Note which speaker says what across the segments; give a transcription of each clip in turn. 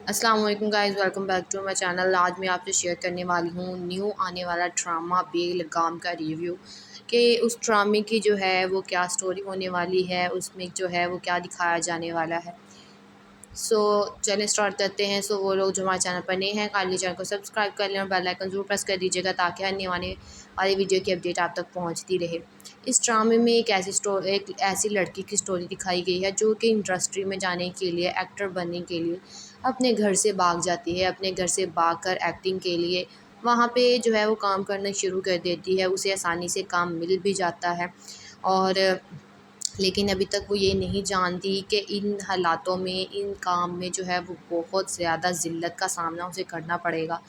Speaker 1: अस्सलाम वालेकुम guys, welcome back to my channel. आज मैं आपसे शेयर करने वाली हूँ न्यू आने वाला ड्रामा बेलगाम का रिव्यू कि उस ड्रामे की जो है वो क्या स्टोरी होने वाली है, उसमें जो है वो क्या दिखाया जाने वाला है। चलिए स्टार्ट करते हैं। वो लोग जो हमारे चैनल पर नए हैं, काइंडली चैनल को सब्सक्राइब कर लें और बेल आइकन ज़रूर प्रेस कर दीजिएगा ताकि आने वाली वीडियो की अपडेट आप तक पहुंचती रहे। इस ड्रामे में एक ऐसी लड़की की स्टोरी दिखाई गई है जो कि इंडस्ट्री में जाने के लिए, एक्टर बनने के लिए अपने घर से भाग जाती है। अपने घर से भाग कर एक्टिंग के लिए वहाँ पे जो है वो काम करना शुरू कर देती है। उसे आसानी से काम मिल भी जाता है, और लेकिन अभी तक वो ये नहीं जानती कि इन हालातों में, इन काम में जो है वो बहुत ज़्यादा ज़िल्लत का सामना उसे करना पड़ेगा।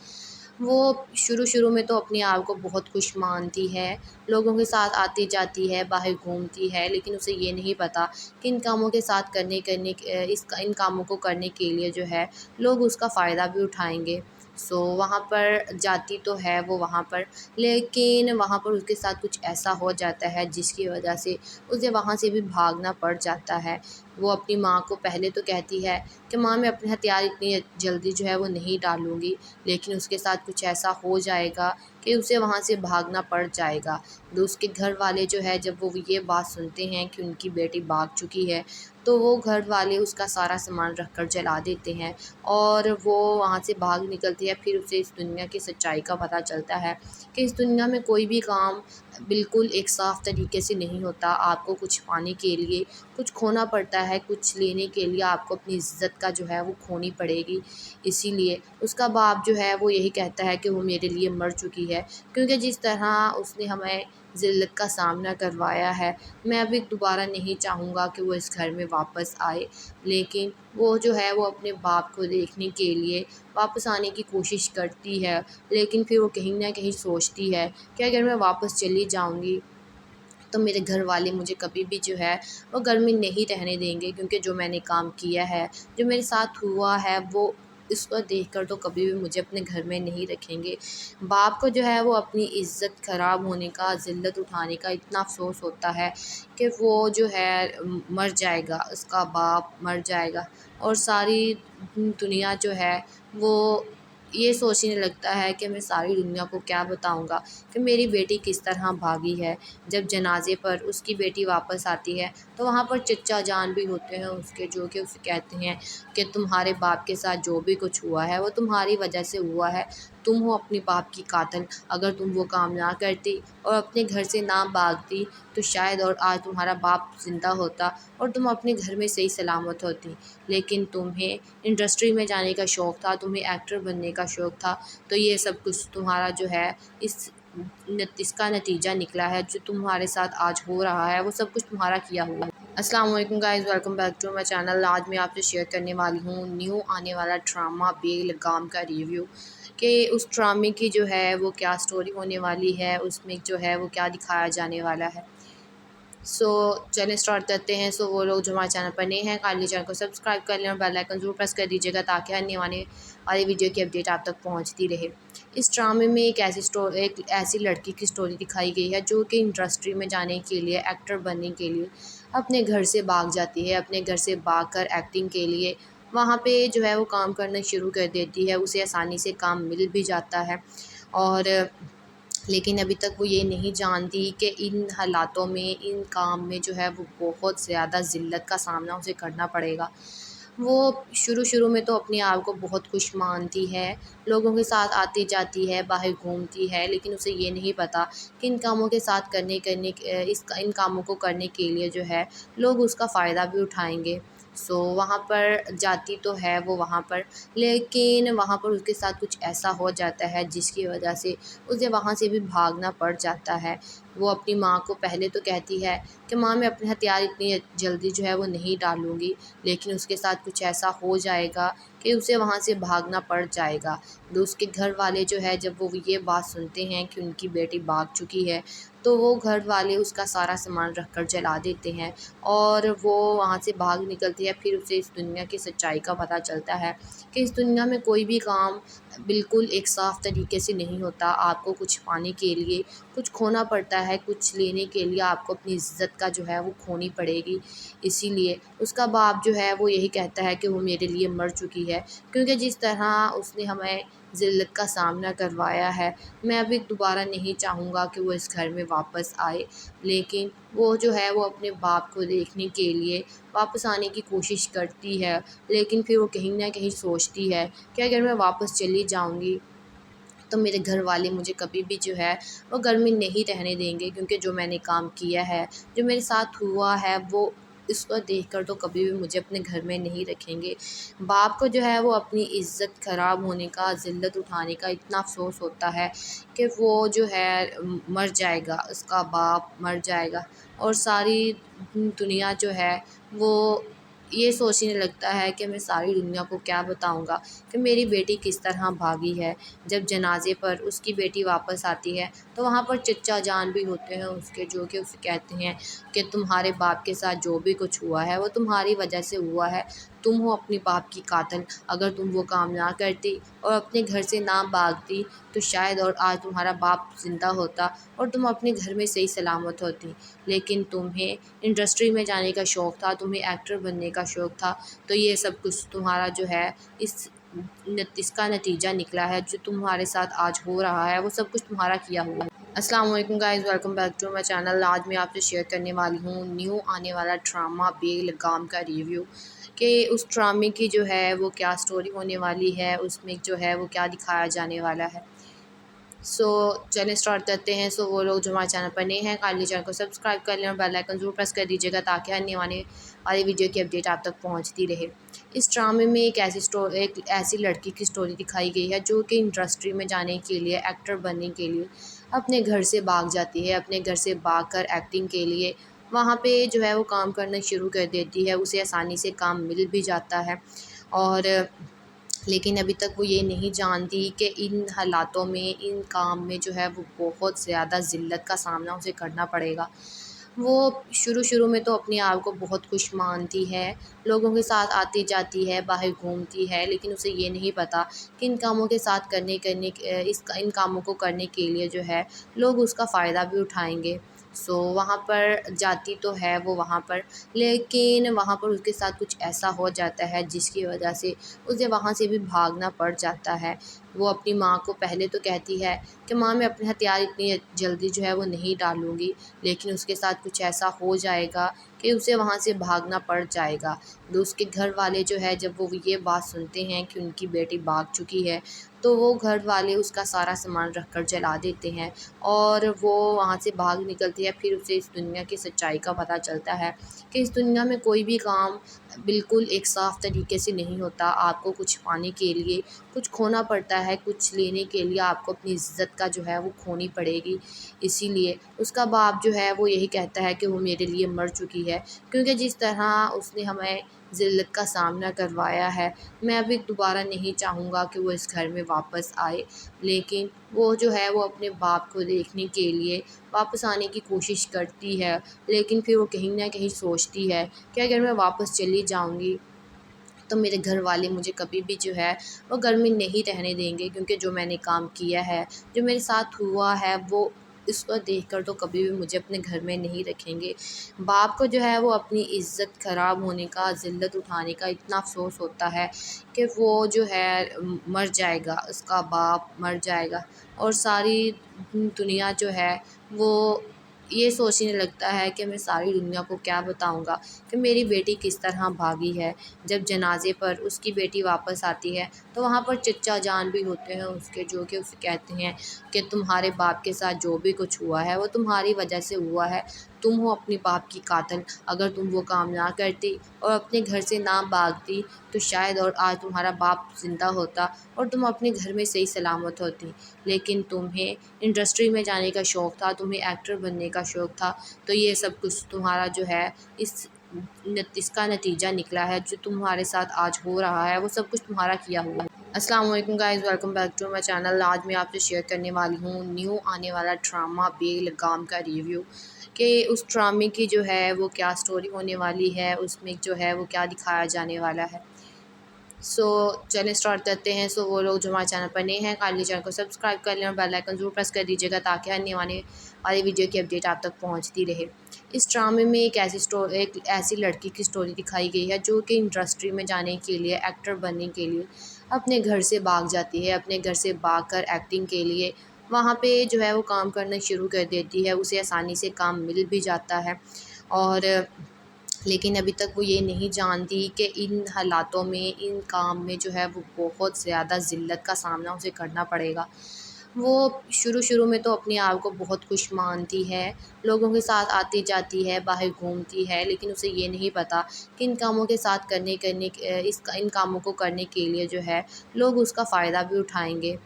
Speaker 1: वो शुरू में तो अपने आप को बहुत खुश मानती है, लोगों के साथ आती जाती है, बाहर घूमती है, लेकिन उसे ये नहीं पता कि इन कामों के साथ इन कामों को करने के लिए जो है लोग उसका फ़ायदा भी उठाएंगे। वहाँ पर जाती तो है वो वहाँ पर, लेकिन वहाँ पर उसके साथ कुछ ऐसा हो जाता है जिसकी वजह से उसे वहाँ से भी भागना पड़ जाता है। वो अपनी माँ को पहले तो कहती है कि माँ, मैं अपने हथियार इतनी जल्दी जो है वो नहीं डालूँगी, लेकिन उसके साथ कुछ ऐसा हो जाएगा कि उसे वहाँ से भागना पड़ जाएगा। तो उसके घर वाले जो है, जब वो ये बात सुनते हैं कि उनकी बेटी भाग चुकी है, तो वो घर वाले उसका सारा सामान रख कर जला देते हैं और वो वहाँ से भाग निकलती है। फिर उसे इस दुनिया की सच्चाई का पता चलता है कि इस दुनिया में कोई भी काम बिल्कुल एक साफ़ तरीके से नहीं होता। आपको कुछ पाने के लिए कुछ खोना पड़ता है, कुछ लेने के लिए आपको अपनी इज़्ज़त का जो है वो खोनी पड़ेगी। इसीलिए उसका बाप जो है वो यही कहता है कि वो मेरे लिए मर चुकी है, क्योंकि जिस तरह उसने हमें ज़िल्लत का सामना करवाया है, मैं अभी दोबारा नहीं चाहूँगा कि वो इस घर में वापस आए। लेकिन वो जो है वो अपने बाप को देखने के लिए वापस आने की कोशिश करती है, लेकिन फिर वो कहीं न कहीं सोचती है कि अगर मैं वापस चली जाऊँगी तो मेरे घर वाले मुझे कभी भी जो है वो घर में नहीं रहने देंगे, क्योंकि जो मैंने काम किया है, जो मेरे साथ हुआ है, वो इसको देखकर तो कभी भी मुझे अपने घर में नहीं रखेंगे। बाप को जो है वो अपनी इज़्ज़त ख़राब होने का, ज़िल्लत उठाने का इतना अफ़सोस होता है कि वो जो है मर जाएगा, उसका बाप मर जाएगा और सारी दुनिया जो है वो ये सोचने लगता है कि मैं सारी दुनिया को क्या बताऊँगा कि मेरी बेटी किस तरह भागी है। जब जनाज़े पर उसकी बेटी वापस आती है तो वहाँ पर चचा जान भी होते हैं उसके, जो कि उसे कहते हैं कि तुम्हारे बाप के साथ जो भी कुछ हुआ है वो तुम्हारी वजह से हुआ है। तुम हो अपने बाप की कातिल। अगर तुम वो काम ना करती और अपने घर से ना भागती तो शायद और आज तुम्हारा बाप ज़िंदा होता और तुम अपने घर में सही सलामत होती। लेकिन तुम्हें इंडस्ट्री में जाने का शौक़ था, तुम्हें एक्टर बनने का शौक़ था, तो ये सब कुछ तुम्हारा जो है इसका नतीजा निकला है। जो तुम्हारे साथ आज हो रहा है वो सब कुछ तुम्हारा किया हुआ है। अस्सलाम वालेकुम guys, welcome back to my channel. आज मैं आपसे शेयर करने वाली हूँ न्यू आने वाला ड्रामा बेलगाम का रिव्यू कि उस ड्रामे की जो है वो क्या स्टोरी होने वाली है, उसमें जो है वो क्या दिखाया जाने वाला है। चलिए स्टार्ट करते हैं। वो लोग जो हमारे चैनल पर नए हैं, काइंडली चैनल को सब्सक्राइब कर लें और बेल आइकन ज़रूर प्रेस कर दीजिएगा ताकि आने वाली वीडियो की अपडेट आप तक पहुंचती रहे। इस ड्रामे में एक ऐसी लड़की की स्टोरी दिखाई गई है जो कि इंडस्ट्री में जाने के लिए, एक्टर बनने के लिए अपने घर से भाग जाती है। अपने घर से भाग कर एक्टिंग के लिए वहाँ पे जो है वो काम करना शुरू कर देती है। उसे आसानी से काम मिल भी जाता है, और लेकिन अभी तक वो ये नहीं जानती कि इन हालातों में, इन काम में जो है वो बहुत ज़्यादा ज़िल्लत का सामना उसे करना पड़ेगा। वो शुरू में तो अपने आप को बहुत खुश मानती है, लोगों के साथ आती जाती है, बाहर घूमती है, लेकिन उसे ये नहीं पता कि इन कामों के साथ इन कामों को करने के लिए जो है लोग उसका फ़ायदा भी उठाएंगे। वहाँ पर जाती तो है वो वहाँ पर, लेकिन वहाँ पर उसके साथ कुछ ऐसा हो जाता है जिसकी वजह से उसे वहाँ से भी भागना पड़ जाता है। वो अपनी माँ को पहले तो कहती है कि माँ, मैं अपने हथियार इतनी जल्दी जो है वो नहीं डालूँगी, लेकिन उसके साथ कुछ ऐसा हो जाएगा कि उसे वहाँ से भागना पड़ जाएगा। तो उसके घर वाले जो है, जब वो ये बात सुनते हैं कि उनकी बेटी भाग चुकी है, तो वो घर वाले उसका सारा सामान रख कर जला देते हैं और वो वहाँ से भाग निकलती है। फिर उसे इस दुनिया की सच्चाई का पता चलता है कि इस दुनिया में कोई भी काम बिल्कुल एक साफ़ तरीके से नहीं होता। आपको कुछ पाने के लिए کچھ کھونا پڑتا ہے، کچھ لینے کے لیے آپ کو اپنی عزت کا جو ہے وہ کھونی پڑے گی۔ اسی لیے اس کا باپ جو ہے وہ یہی کہتا ہے کہ وہ میرے لیے مر چکی ہے، کیونکہ جس طرح اس نے ہمیں ذلت کا سامنا کروایا ہے، میں ابھی دوبارہ نہیں چاہوں گا کہ وہ اس گھر میں واپس آئے۔ لیکن وہ جو ہے وہ اپنے باپ کو دیکھنے کے لیے واپس آنے کی کوشش کرتی ہے، لیکن پھر وہ کہیں نہ کہیں سوچتی ہے کہ اگر میں واپس چلی جاؤں گی تو میرے گھر والے مجھے کبھی بھی جو ہے وہ گھر میں نہیں رہنے دیں گے، کیونکہ جو میں نے کام کیا ہے، جو میرے ساتھ ہوا ہے، وہ اس کو دیکھ کر تو کبھی بھی مجھے اپنے گھر میں نہیں رکھیں گے۔ باپ کو جو ہے وہ اپنی عزت خراب ہونے کا، ذلت اٹھانے کا اتنا افسوس ہوتا ہے کہ وہ جو ہے مر جائے گا، اس کا باپ مر جائے گا، اور ساری دنیا جو ہے وہ یہ سوچنے لگتا ہے کہ میں ساری دنیا کو کیا بتاؤں گا کہ میری بیٹی کس طرح بھاگی ہے۔ جب جنازے پر اس کی بیٹی واپس آتی ہے تو وہاں پر چچا جان بھی ہوتے ہیں اس کے، جو کہ اسے کہتے ہیں کہ تمہارے باپ کے ساتھ جو بھی کچھ ہوا ہے وہ تمہاری وجہ سے ہوا ہے، تم ہو اپنی باپ کی قاتل۔ اگر تم وہ کام نہ کرتی اور اپنے گھر سے نہ بھاگتی تو شاید اور آج تمہارا باپ زندہ ہوتا اور تم اپنے گھر میں صحیح سلامت ہوتی۔ لیکن تمہیں انڈسٹری میں جانے کا شوق تھا، تمہیں ایکٹر بننے کا شوق تھا، تو یہ سب کچھ تمہارا جو ہے اس کا نتیجہ نکلا ہے۔ جو تمہارے ساتھ آج ہو رہا ہے وہ سب کچھ تمہارا کیا ہوا ہے۔ السلام علیکم guys, welcome back to my channel. آج میں آپ سے شیئر کرنے والی ہوں نیو آنے والا ڈرامہ بے لگام کا ریویو، کہ اس ڈرامے کی جو ہے وہ کیا سٹوری ہونے والی ہے، اس میں جو ہے وہ کیا دکھایا جانے والا ہے۔ چلیں اسٹارٹ کرتے ہیں۔ وہ لوگ جو ہمارے چینل پر نئے ہیں کائنڈلی چینل کو سبسکرائب کر لیں اور بیل آئیکن ضرور پریس کر دیجیے گا تاکہ آنے والی ویڈیو کی اپڈیٹ آپ تک پہنچتی رہے۔ اس ڈرامے میں ایک ایسی لڑکی کی سٹوری دکھائی گئی ہے جو کہ انڈسٹری میں جانے کے لیے، ایکٹر بننے کے لیے اپنے گھر سے بھاگ جاتی ہے، اپنے گھر سے بھاگ کر ایکٹنگ کے لیے وہاں پہ جو ہے وہ کام کرنا شروع کر دیتی ہے۔ اسے آسانی سے کام مل بھی جاتا ہے، اور لیکن ابھی تک وہ یہ نہیں جانتی کہ ان حالاتوں میں، ان کام میں جو ہے وہ بہت زیادہ ذلت کا سامنا اسے کرنا پڑے گا۔ وہ شروع میں تو اپنے آپ کو بہت خوش مانتی ہے، لوگوں کے ساتھ آتی جاتی ہے، باہر گھومتی ہے، لیکن اسے یہ نہیں پتہ کہ ان کاموں کے ساتھ ان کاموں کو کرنے کے لیے جو ہے لوگ اس کا فائدہ بھی اٹھائیں گے۔ وہاں پر جاتی تو ہے وہ وہاں پر، لیکن وہاں پر اس کے ساتھ کچھ ایسا ہو جاتا ہے جس کی وجہ سے اسے وہاں سے بھی بھاگنا پڑ جاتا ہے۔ وہ اپنی ماں کو پہلے تو کہتی ہے کہ ماں میں اپنے ہتھیار اتنی جلدی جو ہے وہ نہیں ڈالوں گی، لیکن اس کے ساتھ کچھ ایسا ہو جائے گا کہ اسے وہاں سے بھاگنا پڑ جائے گا۔ اس کے گھر والے جو ہے جب وہ یہ بات سنتے ہیں کہ ان کی بیٹی بھاگ چکی ہے تو وہ گھر والے اس کا سارا سامان رکھ کر جلا دیتے ہیں، اور وہ وہاں سے بھاگ نکلتی ہے۔ پھر اسے اس دنیا کی سچائی کا پتہ چلتا ہے کہ اس دنیا میں کوئی بھی کام بالکل ایک صاف طریقے سے نہیں ہوتا۔ آپ کو کچھ پانے کے لیے کچھ کھونا پڑتا ہے، کچھ لینے کے لیے آپ کو اپنی عزت کا جو ہے وہ کھونی پڑے گی۔ اسی لیے اس کا باپ جو ہے وہ یہی کہتا ہے کہ وہ میرے لیے مر چکی ہے، کیونکہ جس طرح اس نے ہمیں ذلت کا سامنا کروایا ہے، میں ابھی دوبارہ نہیں چاہوں گا کہ وہ اس گھر میں واپس آئے۔ لیکن وہ جو ہے وہ اپنے باپ کو دیکھنے کے لیے واپس آنے کی کوشش کرتی ہے، لیکن پھر وہ کہیں نہ کہیں سوچتی ہے کہ اگر میں واپس چلی جاؤں گی تو میرے گھر والے مجھے کبھی بھی جو ہے وہ گھر میں نہیں رہنے دیں گے، کیونکہ جو میں نے کام کیا ہے، جو میرے ساتھ ہوا ہے، وہ اس کو دیکھ کر تو کبھی بھی مجھے اپنے گھر میں نہیں رکھیں گے۔ باپ کو جو ہے وہ اپنی عزت خراب ہونے کا، ذلت اٹھانے کا اتنا افسوس ہوتا ہے کہ وہ جو ہے مر جائے گا، اس کا باپ مر جائے گا، اور ساری دنیا جو ہے وہ یہ سوچنے لگتا ہے کہ میں ساری دنیا کو کیا بتاؤں گا کہ میری بیٹی کس طرح بھاگی ہے۔ جب جنازے پر اس کی بیٹی واپس آتی ہے تو وہاں پر چچا جان بھی ہوتے ہیں اس کے، جو کہ اسے کہتے ہیں کہ تمہارے باپ کے ساتھ جو بھی کچھ ہوا ہے وہ تمہاری وجہ سے ہوا ہے، تم ہو اپنی باپ کی قاتل۔ اگر تم وہ کام نہ کرتی اور اپنے گھر سے نہ بھاگتی تو شاید اور آج تمہارا باپ زندہ ہوتا اور تم اپنے گھر میں صحیح سلامت ہوتی۔ لیکن تمہیں انڈسٹری میں جانے کا شوق تھا، تمہیں ایکٹر بننے کا شوق تھا، تو یہ سب کچھ تمہارا جو ہے اس کا نتیجہ نکلا ہے۔ جو تمہارے ساتھ آج ہو رہا ہے وہ سب کچھ تمہارا کیا ہوا ہے۔ السلام علیکم guys, welcome back to my channel. آج میں آپ سے شیئر کرنے والی ہوں نیو آنے والا ڈرامہ بے لگام کا ریویو، کہ اس ڈرامے کی جو ہے وہ کیا سٹوری ہونے والی ہے، اس میں جو ہے وہ کیا دکھایا جانے والا ہے۔ सो चलें स्टार्ट करते हैं। वो लोग जो हमारे चैनल पर नए हैं काइंडली चैनल को सब्सक्राइब कर लें और बेल आइकन ज़रूर प्रेस कर दीजिएगा ताकि आने वाली वीडियो की अपडेट आप तक पहुंचती रहे। इस ड्रामे में एक ऐसी लड़की की स्टोरी दिखाई गई है जो कि इंडस्ट्री में जाने के लिए, एक्टर बनने के लिए अपने घर से भाग जाती है। अपने घर से भाग कर एक्टिंग के लिए वहाँ पे जो है वो काम करना शुरू कर देती है। उसे आसानी से काम मिल भी जाता है और लेकिन अभी तक वो ये नहीं जानती कि इन हालातों में, इन काम में जो है वो बहुत ज़्यादा ज़िल्लत का सामना उसे करना पड़ेगा। वो शुरू में तो अपने आप को बहुत खुश मानती है, लोगों के साथ आती-जाती है, बाहर घूमती है, लेकिन उसे ये नहीं पता कि इन कामों के साथ इन कामों को करने के लिए जो है लोग उसका फ़ायदा भी उठाएँगे।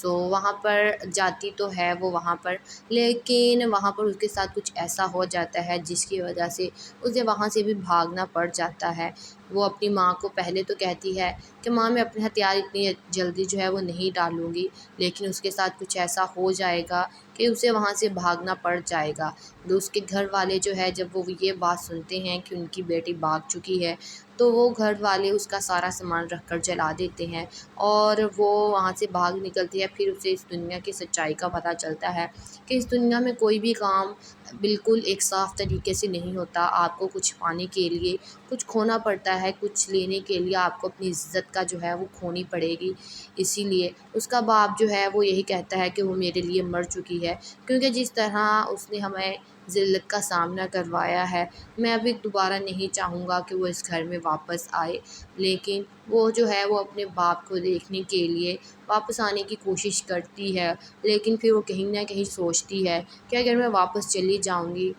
Speaker 1: वहाँ पर जाती तो है वो वहाँ पर, लेकिन वहाँ पर उसके साथ कुछ ऐसा हो जाता है जिसकी वजह से उसे वहाँ से भी भागना पड़ जाता है। वो अपनी माँ को पहले तो कहती है कि माँ मैं अपने हथियार इतनी जल्दी जो है वो नहीं डालूँगी, लेकिन उसके साथ कुछ ऐसा हो जाएगा कि उसे वहाँ से भागना पड़ जाएगा। तो उसके घर वाले जो है जब वो ये बात सुनते हैं कि उनकी बेटी भाग चुकी है, तो वो घर वाले उसका सारा सामान रख कर जला देते हैं और वो वहाँ से भाग निकलती है। फिर उसे इस दुनिया की सच्चाई का पता चलता है कि इस दुनिया में कोई भी काम बिल्कुल एक साफ़ तरीके से नहीं होता। आपको कुछ पाने के लिए कुछ खोना पड़ता है, कुछ लेने के लिए आपको अपनी इज़्ज़त का जो है वो खोनी पड़ेगी। इसीलिए उसका बाप जो है वो यही कहता है कि वो मेरे लिए मर चुकी है, क्योंकि जिस तरह उसने हमें ज़िल्लत का सामना करवाया है, मैं अभी दोबारा नहीं चाहूँगा कि वो इस घर में वापस आए। लेकिन वो जो है वो अपने बाप को देखने के लिए वापस आने की कोशिश करती है, लेकिन फिर वो कहीं न कहीं सोचती है कि अगर मैं वापस चली जाऊँगी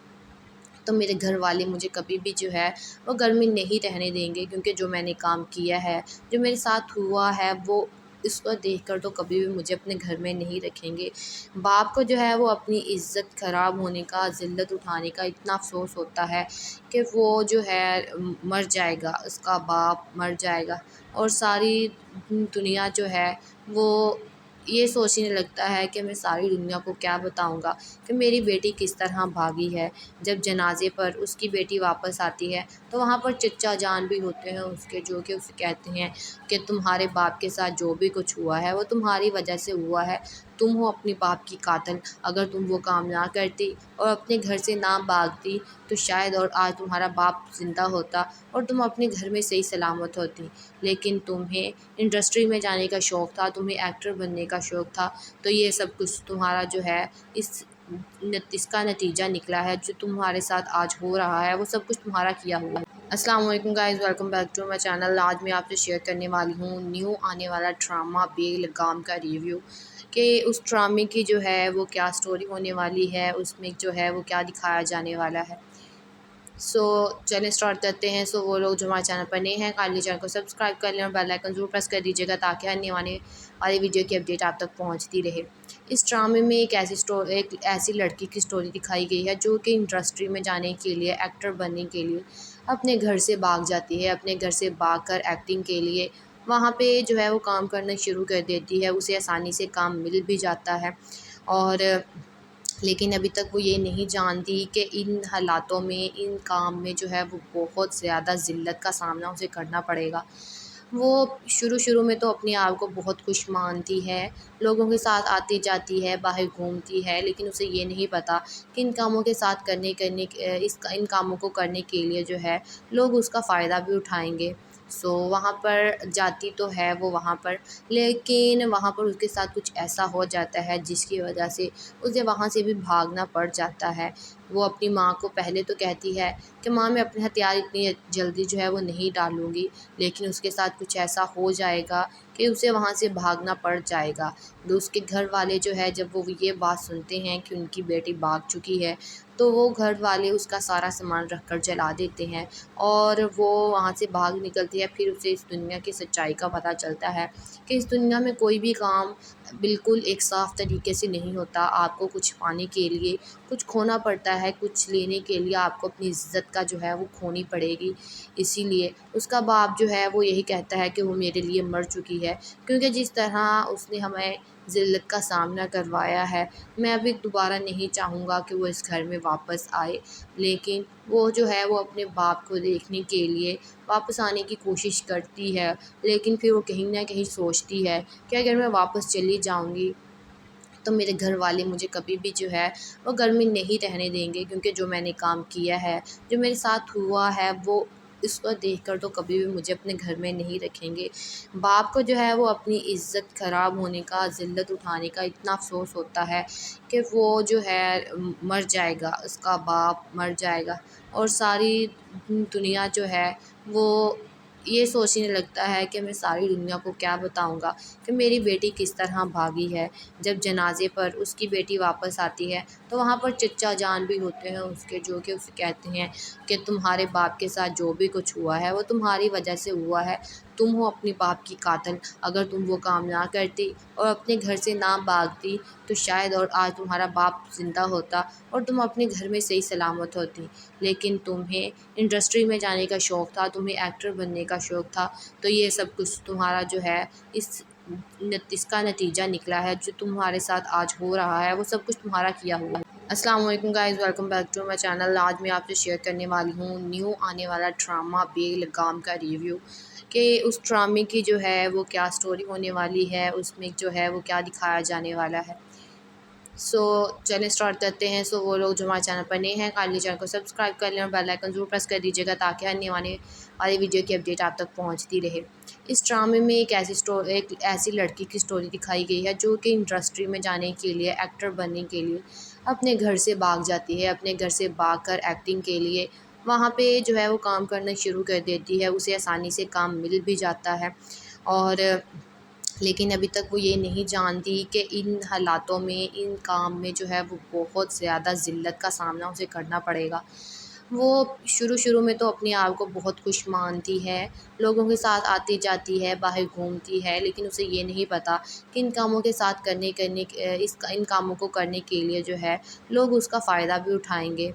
Speaker 1: तो मेरे घर वाले मुझे कभी भी जो है वो घर में नहीं रहने देंगे, क्योंकि जो मैंने काम किया है, जो मेरे साथ हुआ है, वो इसको देखकर तो कभी भी मुझे अपने घर में नहीं रखेंगे। बाप को जो है वो अपनी इज़्ज़त ख़राब होने का, ज़िल्लत उठाने का इतना अफ़सोस होता है कि वो जो है मर जाएगा, उसका बाप मर जाएगा और सारी दुनिया जो है वो ये सोचने लगता है कि मैं सारी दुनिया को क्या बताऊँगा कि मेरी बेटी किस तरह भागी है। जब जनाज़े पर उसकी बेटी वापस आती है तो वहाँ पर चचा जान भी होते हैं उसके, जो कि उसे कहते हैं कि तुम्हारे बाप के साथ जो भी कुछ हुआ है वो तुम्हारी वजह से हुआ है। तुम हो अपने बाप की कातिल। अगर तुम वो काम ना करती और अपने घर से ना भागती तो शायद और आज तुम्हारा बाप ज़िंदा होता और तुम अपने घर में सही सलामत होती। लेकिन तुम्हें इंडस्ट्री में जाने का शौक़ था, तुम्हें एक्टर बनने का शौक़ था, तो ये सब कुछ तुम्हारा जो है इसका नतीजा निकला है। जो तुम्हारे साथ आज हो रहा है वो सब कुछ तुम्हारा किया हुआ है। अस्सलाम वालेकुम guys, welcome back to my channel. आज मैं आपसे शेयर करने वाली हूँ न्यू आने वाला ड्रामा बेलगाम का रिव्यू, कि उस ड्रामे की जो है वो क्या स्टोरी होने वाली है, उसमें जो है वो क्या दिखाया जाने वाला है। चलें स्टार्ट करते हैं। वो लोग जो हमारे चैनल पर नए हैं काइंडली चैनल को सब्सक्राइब कर लें और बेल आइकन ज़रूर प्रेस कर दीजिएगा ताकि आने वाली वीडियो की अपडेट आप तक पहुंचती रहे। इस ड्रामे में एक ऐसी लड़की की स्टोरी दिखाई गई है जो कि इंडस्ट्री में जाने के लिए, एक्टर बनने के लिए अपने घर से भाग जाती है। अपने घर से भाग कर एक्टिंग के लिए वहाँ पे जो है वो काम करना शुरू कर देती है। उसे आसानी से काम मिल भी जाता है और लेकिन अभी तक वो ये नहीं जानती कि इन हालातों में, इन काम में जो है वो बहुत ज़्यादा ज़िल्लत का सामना उसे करना पड़ेगा। वो शुरू में तो अपने आप को बहुत खुश मानती है, लोगों के साथ आती-जाती है, बाहर घूमती है, लेकिन उसे ये नहीं पता कि इन कामों के साथ इन कामों को करने के लिए जो है लोग उसका फ़ायदा भी उठाएँगे। वहाँ पर जाती तो है वो वहाँ पर, लेकिन वहाँ पर उसके साथ कुछ ऐसा हो जाता है जिसकी वजह से उसे वहाँ से भी भागना पड़ जाता है। वो अपनी माँ को पहले तो कहती है कि माँ मैं अपने हथियार इतनी जल्दी जो है वो नहीं डालूँगी, लेकिन उसके साथ कुछ ऐसा हो जाएगा कि उसे वहाँ से भागना पड़ जाएगा। तो उसके घर वाले जो है जब वो ये बात सुनते हैं कि उनकी बेटी भाग चुकी है, तो वो घर वाले उसका सारा सामान रख कर जला देते हैं और वो वहाँ से भाग निकलती है। फिर उसे इस दुनिया की सच्चाई का पता चलता है कि इस दुनिया में कोई भी काम बिल्कुल एक साफ़ तरीके से नहीं होता। आपको कुछ पाने के लिए कुछ खोना पड़ता है, कुछ लेने के लिए आपको अपनी इज़्ज़त का जो है वो खोनी पड़ेगी। इसीलिए उसका बाप जो है वो यही कहता है कि वो मेरे लिए मर चुकी है, क्योंकि जिस तरह उसने हमें ذلت کا سامنا کروایا ہے، میں ابھی دوبارہ نہیں چاہوں گا کہ وہ اس گھر میں واپس آئے، لیکن وہ جو ہے وہ اپنے باپ کو دیکھنے کے لیے واپس آنے کی کوشش کرتی ہے، لیکن پھر وہ کہیں نہ کہیں سوچتی ہے کہ اگر میں واپس چلی جاؤں گی تو میرے گھر والے مجھے کبھی بھی جو ہے وہ گھر میں نہیں رہنے دیں گے، کیونکہ جو میں نے کام کیا ہے، جو میرے ساتھ ہوا ہے، وہ اس کو دیکھ کر تو کبھی بھی مجھے اپنے گھر میں نہیں رکھیں گے۔ باپ کو جو ہے وہ اپنی عزت خراب ہونے کا، ذلت اٹھانے کا اتنا افسوس ہوتا ہے کہ وہ جو ہے مر جائے گا، اس کا باپ مر جائے گا، اور ساری دنیا جو ہے وہ یہ سوچنے لگتا ہے کہ میں ساری دنیا کو کیا بتاؤں گا کہ میری بیٹی کس طرح بھاگی ہے۔ جب جنازے پر اس کی بیٹی واپس آتی ہے تو وہاں پر چچا جان بھی ہوتے ہیں اس کے، جو کہ اسے کہتے ہیں کہ تمہارے باپ کے ساتھ جو بھی کچھ ہوا ہے وہ تمہاری وجہ سے ہوا ہے، تم ہو اپنے باپ کی قاتل، اگر تم وہ کام نہ کرتی اور اپنے گھر سے نہ بھاگتی تو شاید اور آج تمہارا باپ زندہ ہوتا اور تم اپنے گھر میں صحیح سلامت ہوتی، لیکن تمہیں انڈسٹری میں جانے کا شوق تھا، تمہیں ایکٹر بننے کا شوق تھا، تو یہ سب کچھ تمہارا جو ہے اس کا نتیجہ نکلا ہے، جو تمہارے ساتھ آج ہو رہا ہے وہ سب کچھ تمہارا کیا ہوا ہے۔ السلام علیکم guys, welcome back to my channel. آج میں آپ سے شیئر کرنے والی ہوں نیو آنے والا ڈرامہ بے لگام کا ریویو، کہ اس ڈرامے کی جو ہے وہ کیا سٹوری ہونے والی ہے، اس میں جو ہے وہ کیا دکھایا جانے والا ہے۔ چلیں اسٹارٹ کرتے ہیں۔ وہ لوگ جو ہمارے چینل پر نئے ہیں کائنڈلی چینل کو سبسکرائب کر لیں اور بیل آئیکن ضرور پریس کر دیجیے گا تاکہ آنے والی ویڈیو کی اپڈیٹ آپ تک پہنچتی رہے۔ اس ڈرامے میں ایک ایسی لڑکی کی سٹوری دکھائی گئی ہے جو کہ انڈسٹری میں جانے کے لیے، ایکٹر بننے کے لیے اپنے گھر سے بھاگ جاتی ہے، اپنے گھر سے بھاگ کر ایکٹنگ کے لیے وہاں پہ جو ہے وہ کام کرنا شروع کر دیتی ہے، اسے آسانی سے کام مل بھی جاتا ہے، اور لیکن ابھی تک وہ یہ نہیں جانتی کہ ان حالاتوں میں، ان کام میں جو ہے وہ بہت زیادہ ذلت کا سامنا اسے کرنا پڑے گا۔ وہ شروع میں تو اپنے آپ کو بہت خوش مانتی ہے، لوگوں کے ساتھ آتی جاتی ہے، باہر گھومتی ہے، لیکن اسے یہ نہیں پتہ کہ ان کاموں کے ساتھ ان کاموں کو کرنے کے لیے جو ہے لوگ اس کا فائدہ بھی اٹھائیں گے۔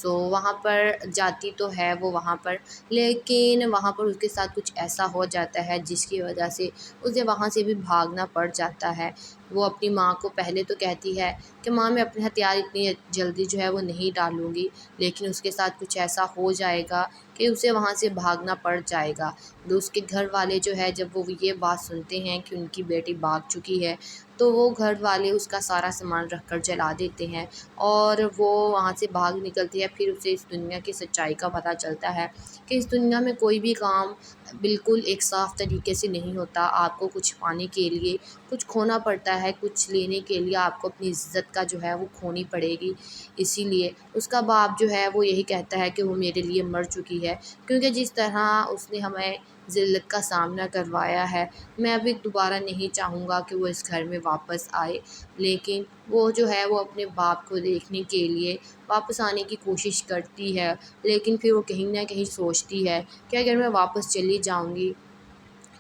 Speaker 1: وہاں پر جاتی تو ہے وہ وہاں پر، لیکن وہاں پر اس کے ساتھ کچھ ایسا ہو جاتا ہے جس کی وجہ سے اسے وہاں سے بھی بھاگنا پڑ جاتا ہے۔ وہ اپنی ماں کو پہلے تو کہتی ہے کہ ماں میں اپنے ہتھیار اتنی جلدی جو ہے وہ نہیں ڈالوں گی، لیکن اس کے ساتھ کچھ ایسا ہو جائے گا کہ اسے وہاں سے بھاگنا پڑ جائے گا۔ اس کے گھر والے جو ہے جب وہ یہ بات سنتے ہیں کہ ان کی بیٹی بھاگ چکی ہے تو وہ گھر والے اس کا سارا سامان رکھ کر جلا دیتے ہیں، اور وہ وہاں سے بھاگ نکلتی ہے۔ پھر اسے اس دنیا کی سچائی کا پتہ چلتا ہے کہ اس دنیا میں کوئی بھی کام بالکل ایک صاف طریقے سے نہیں ہوتا، آپ کو کچھ پانے کے لیے کچھ کھونا پڑتا ہے، کچھ لینے کے لیے آپ کو اپنی عزت کا جو ہے وہ کھونی پڑے گی۔ اسی لیے اس کا باپ جو ہے وہ یہی کہتا ہے کہ وہ میرے لیے مر چکی ہے، کیونکہ جس طرح اس نے ہمیں ذلت کا سامنا کروایا ہے، میں ابھی دوبارہ نہیں چاہوں گا کہ وہ اس گھر میں واپس آئے، لیکن وہ جو ہے وہ اپنے باپ کو دیکھنے کے لیے واپس آنے کی کوشش کرتی ہے، لیکن پھر وہ کہیں نہ کہیں سوچتی ہے کہ اگر میں واپس چلی جاؤں گی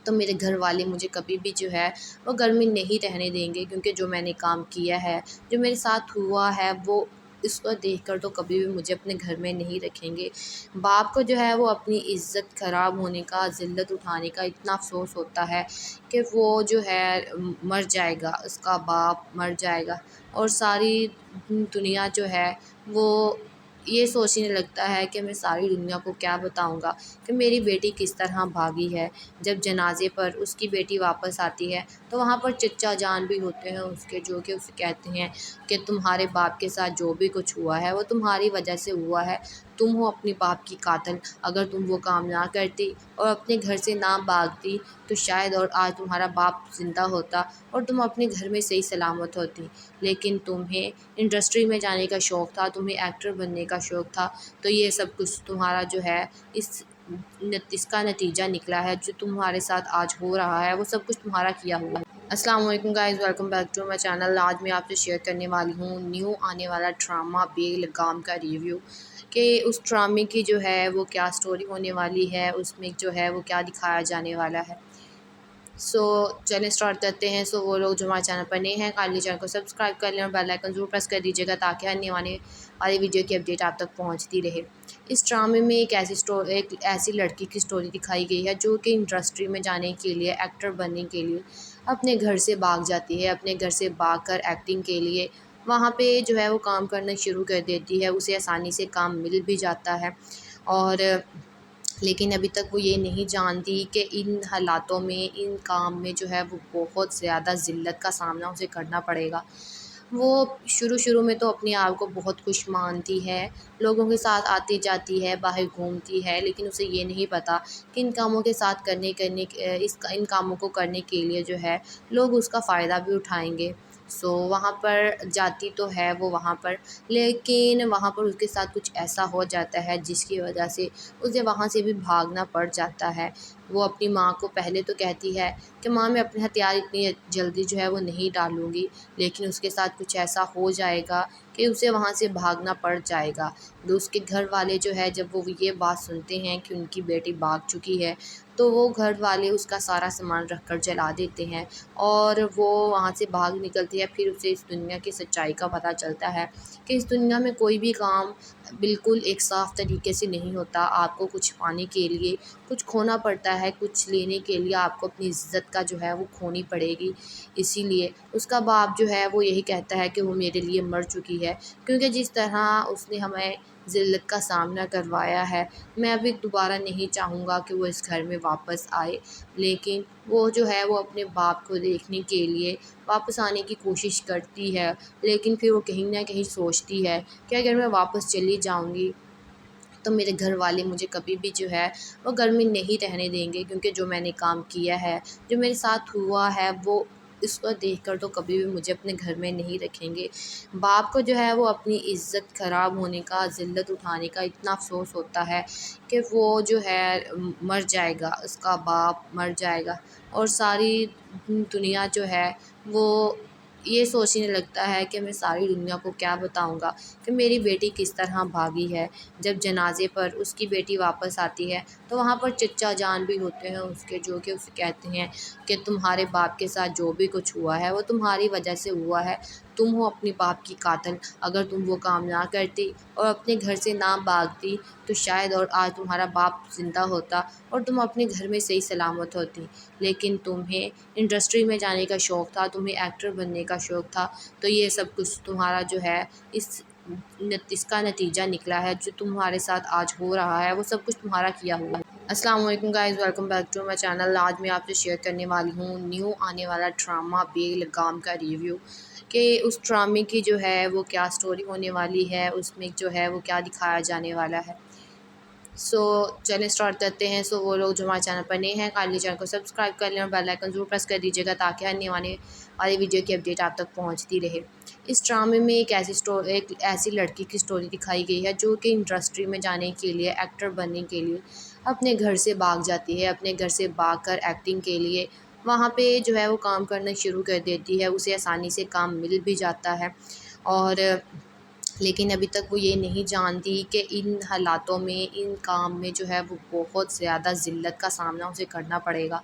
Speaker 1: تو میرے گھر والے مجھے کبھی بھی جو ہے وہ گھر میں نہیں رہنے دیں گے، کیونکہ جو میں نے کام کیا ہے، جو میرے ساتھ ہوا ہے، وہ اس کو دیکھ کر تو کبھی بھی مجھے اپنے گھر میں نہیں رکھیں گے۔ باپ کو جو ہے وہ اپنی عزت خراب ہونے کا، ذلت اٹھانے کا اتنا افسوس ہوتا ہے کہ وہ جو ہے مر جائے گا، اس کا باپ مر جائے گا، اور ساری دنیا جو ہے وہ یہ سوچنے لگتا ہے کہ میں ساری دنیا کو کیا بتاؤں گا کہ میری بیٹی کس طرح بھاگی ہے۔ جب جنازے پر اس کی بیٹی واپس آتی ہے تو وہاں پر چچا جان بھی ہوتے ہیں اس کے، جو کہ اسے کہتے ہیں کہ تمہارے باپ کے ساتھ جو بھی کچھ ہوا ہے وہ تمہاری وجہ سے ہوا ہے، تم ہو اپنے باپ کی قاتل، اگر تم وہ کام نہ کرتی اور اپنے گھر سے نہ بھاگتی تو شاید اور آج تمہارا باپ زندہ ہوتا اور تم اپنے گھر میں صحیح سلامت ہوتی، لیکن تمہیں انڈسٹری میں جانے کا شوق تھا، تمہیں ایکٹر بننے کا شوق تھا، تو یہ سب کچھ تمہارا جو ہے اس کا نتیجہ نکلا ہے، جو تمہارے ساتھ آج ہو رہا ہے وہ سب کچھ تمہارا کیا ہوا ہے۔ السلام علیکم guys, welcome back to my channel. آج میں آپ سے شیئر کرنے والی ہوں نیو آنے والا ڈرامہ بے لگام کا ریویو، کہ اس ڈرامے کی جو ہے وہ کیا سٹوری ہونے والی ہے، اس میں جو ہے وہ کیا دکھایا جانے والا ہے۔ सो चलिए स्टार्ट करते हैं। वो लोग जो हमारे चैनल पर नए हैं काइंडली चैनल को सब्सक्राइब कर लें और बेल आइकन ज़रूर प्रेस कर दीजिएगा ताकि आने वाली वीडियो की अपडेट आप तक पहुंचती रहे। इस ड्रामे में एक ऐसी लड़की की स्टोरी दिखाई गई है जो कि इंडस्ट्री में जाने के लिए, एक्टर बनने के लिए अपने घर से भाग जाती है। अपने घर से भाग कर एक्टिंग के लिए वहाँ पे जो है वो काम करना शुरू कर देती है। उसे आसानी से काम मिल भी जाता है और लेकिन अभी तक वो ये नहीं जानती कि इन हालातों में, इन काम में जो है वो बहुत ज़्यादा ज़िल्लत का सामना उसे करना पड़ेगा। वो शुरू-शुरू में तो अपने आप को बहुत खुश मानती है, लोगों के साथ आती-जाती है, बाहर घूमती है, लेकिन उसे ये नहीं पता कि इन कामों के साथ इन कामों को करने के लिए जो है लोग उसका फ़ायदा भी उठाएँगे। वहाँ पर जाती तो है वो वहाँ पर, लेकिन वहाँ पर उसके साथ कुछ ऐसा हो जाता है जिसकी वजह से उसे वहाँ से भी भागना पड़ जाता है। वो अपनी माँ को पहले तो कहती है कि माँ, मैं अपने हथियार इतनी जल्दी जो है वो नहीं डालूँगी, लेकिन उसके साथ कुछ ऐसा हो जाएगा कि उसे वहाँ से भागना पड़ जाएगा। तो उसके घर वाले जो है जब वो ये बात सुनते हैं कि उनकी बेटी भाग चुकी है, तो वो घर वाले उसका सारा सामान रख कर जला देते हैं और वो वहाँ से भाग निकलती है। फिर उसे इस दुनिया की सच्चाई का पता चलता है कि इस दुनिया में कोई भी काम बिल्कुल एक साफ़ तरीके से नहीं होता। आपको कुछ पाने के लिए कुछ खोना पड़ता है, कुछ लेने के लिए आपको अपनी इज़्ज़त का जो है वो खोनी पड़ेगी। इसीलिए उसका बाप जो है वो यही कहता है कि वो मेरे लिए मर चुकी है, क्योंकि जिस तरह उसने हमें ज़िल्लत का सामना करवाया है, मैं अभी दोबारा नहीं चाहूँगा कि वो इस घर में वापस आए। लेकिन वो जो है वो अपने बाप को देखने के लिए वापस आने की कोशिश करती है, लेकिन फिर वो कहीं न कहीं सोचती है कि अगर मैं वापस चली जाऊँगी तो मेरे घर वाले मुझे कभी भी जो है वो घर में नहीं रहने देंगे, क्योंकि जो मैंने काम किया है, जो मेरे साथ हुआ है, वो इसको देखकर तो कभी भी मुझे अपने घर में नहीं रखेंगे। बाप को जो है वो अपनी इज़्ज़त ख़राब होने का, ज़िल्लत उठाने का इतना अफ़सोस होता है कि वो जो है मर जाएगा, उसका बाप मर जाएगा और सारी दुनिया जो है वो ये सोचने लगता है कि मैं सारी दुनिया को क्या बताऊँगा कि मेरी बेटी किस तरह भागी है। जब जनाज़े पर उसकी बेटी वापस आती है तो वहाँ पर चचा जान भी होते हैं उसके, जो कि उसे कहते हैं कि तुम्हारे बाप के साथ जो भी कुछ हुआ है वो तुम्हारी वजह से हुआ है। तुम हो अपने बाप की कातिल। अगर तुम वो काम ना करती और अपने घर से ना भागती तो शायद और आज तुम्हारा बाप ज़िंदा होता और तुम अपने घर में सही सलामत होती। लेकिन तुम्हें इंडस्ट्री में जाने का शौक़ था, तुम्हें एक्टर बनने का शौक़ था, तो ये सब कुछ तुम्हारा जो है इसका नतीजा निकला है। जो तुम्हारे साथ आज हो रहा है वो सब कुछ तुम्हारा किया हुआ है। अस्सलाम वालेकुम guys, welcome back to my channel. आज मैं आपसे शेयर करने वाली हूँ न्यू आने वाला ड्रामा बेलगाम का रिव्यू, कि उस ड्रामे की जो है वो क्या स्टोरी होने वाली है, उसमें जो है वो क्या दिखाया जाने वाला है। चलिए स्टार्ट करते हैं। वो लोग जो हमारे चैनल पर नए हैं काइंडली चैनल को सब्सक्राइब कर लें और बेल आइकन ज़रूर प्रेस कर दीजिएगा ताकि आने वाली वीडियो की अपडेट आप तक पहुंचती रहे। इस ड्रामे में एक ऐसी लड़की की स्टोरी दिखाई गई है जो कि इंडस्ट्री में जाने के लिए, एक्टर बनने के लिए अपने घर से भाग जाती है। अपने घर से भाग कर एक्टिंग के लिए वहाँ पे जो है वो काम करना शुरू कर देती है। उसे आसानी से काम मिल भी जाता है और लेकिन अभी तक वो ये नहीं जानती कि इन हालातों में, इन काम में जो है वो बहुत ज़्यादा ज़िल्लत का सामना उसे करना पड़ेगा।